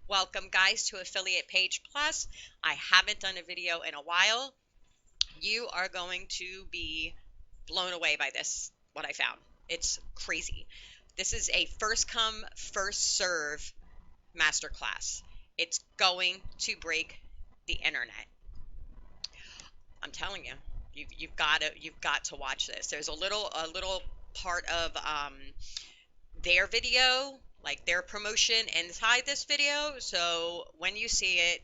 Welcome, guys, to Affiliate Page Plus. I haven't done a video in a while. You are going to be blown away by this, what I found. It's crazy. This is a first come, first serve masterclass. It's going to break the internet. I'm telling you, you've got to watch this. There's a little part of their video, like their promotion inside this video. So when you see it,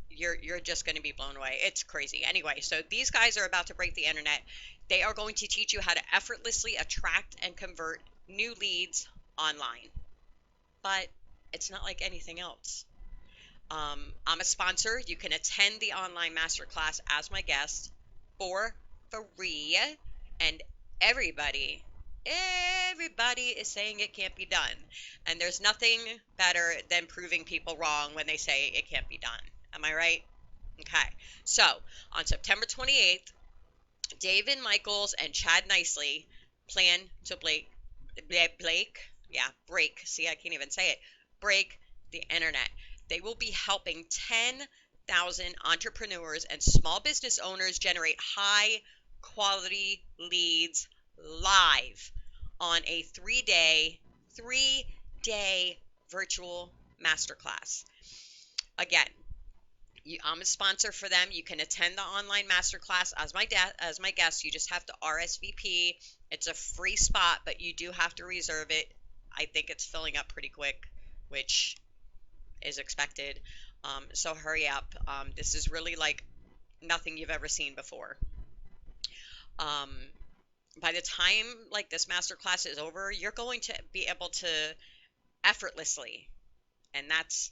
you're just going to be blown away. It's crazy. Anyway, so these guys are about to break the internet. They are going to teach you how to effortlessly attract and convert new leads online. But it's not like anything else. I'm a sponsor. You can attend the online masterclass as my guest for free, and everybody everybody is saying it can't be done. And there's nothing better than proving people wrong when they say it can't be done. Am I right? Okay. So on September 28th, David Michaels and Chad Nicely plan to break. See, I can't even say it. Break the internet. They will be helping 10,000 entrepreneurs and small business owners generate high quality leads live on a three-day virtual masterclass. Again, I'm a sponsor for them. You can attend the online masterclass as my guest. You just have to RSVP. It's a free spot, but you do have to reserve it. I think it's filling up pretty quick, which is expected. So hurry up. This is really like nothing you've ever seen before. By the time like this masterclass is over, you're going to be able to effortlessly, and that's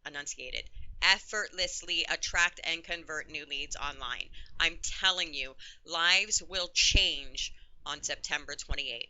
enunciated, effortlessly attract and convert new leads online. I'm telling you, lives will change on September 28th.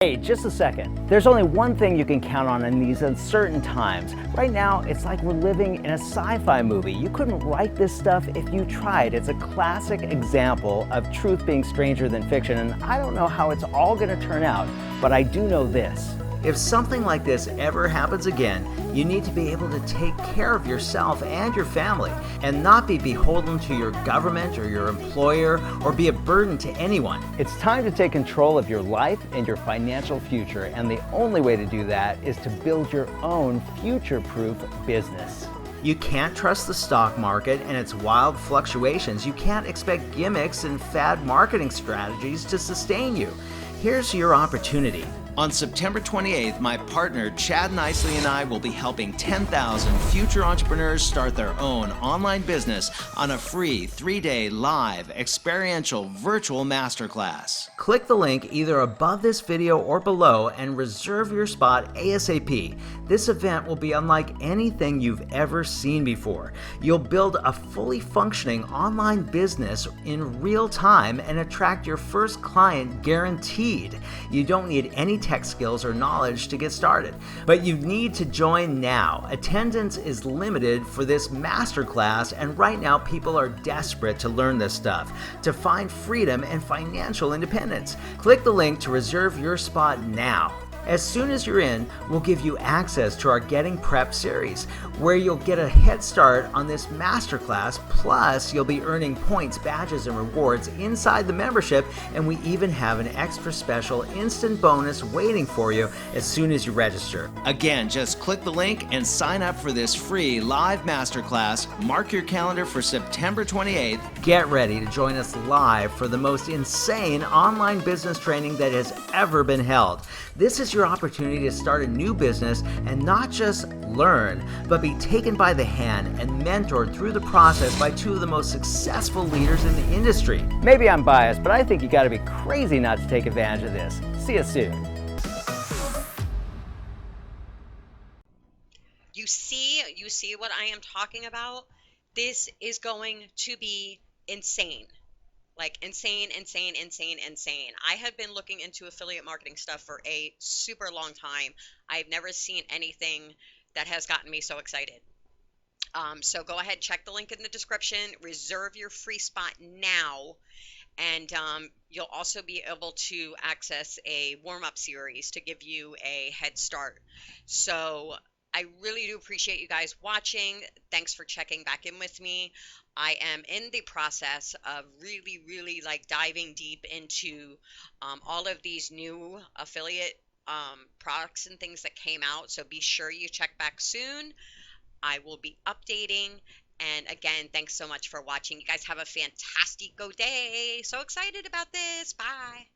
Hey, just a second. There's only one thing you can count on in these uncertain times. Right now, it's like we're living in a sci-fi movie. You couldn't write this stuff if you tried. It's a classic example of truth being stranger than fiction, and I don't know how it's all going to turn out, but I do know this. If something like this ever happens again, you need to be able to take care of yourself and your family and not be beholden to your government or your employer or be a burden to anyone. It's time to take control of your life and your financial future, and the only way to do that is to build your own future-proof business. You can't trust the stock market and its wild fluctuations. You can't expect gimmicks and fad marketing strategies to sustain you. Here's your opportunity. On September 28th, my partner Chad Nicely and I will be helping 10,000 future entrepreneurs start their own online business on a free 3-day live experiential virtual masterclass. Click the link either above this video or below and reserve your spot ASAP. This event will be unlike anything you've ever seen before. You'll build a fully functioning online business in real time and attract your first client guaranteed. You don't need any tech skills or knowledge to get started, but you need to join now. Attendance is limited for this masterclass, and right now people are desperate to learn this stuff, to find freedom and financial independence. Click the link to reserve your spot now. As soon as you're in, we'll give you access to our Getting Prepped series, where you'll get a head start on this masterclass, plus you'll be earning points, badges, and rewards inside the membership, and we even have an extra special instant bonus waiting for you as soon as you register. Again, just click the link and sign up for this free live masterclass. Mark your calendar for September 28th. Get ready to join us live for the most insane online business training that has ever been held. This is your opportunity to start a new business and not just learn, but be taken by the hand and mentored through the process by two of the most successful leaders in the industry. Maybe I'm biased, but I think you got to be crazy not to take advantage of this. See you soon. You see what I am talking about? This is going to be insane. Like insane. I have been looking into affiliate marketing stuff for a super long time. I've never seen anything that has gotten me so excited. So go ahead, check the link in the description, reserve your free spot now, and you'll also be able to access a warm-up series to give you a head start. So I really do appreciate you guys watching. Thanks for checking back in with me. I am in the process of really, really like diving deep into all of these new affiliate products and things that came out. So be sure you check back soon. I will be updating. And again, thanks so much for watching. You guys have a fantastic go day. So excited about this. Bye.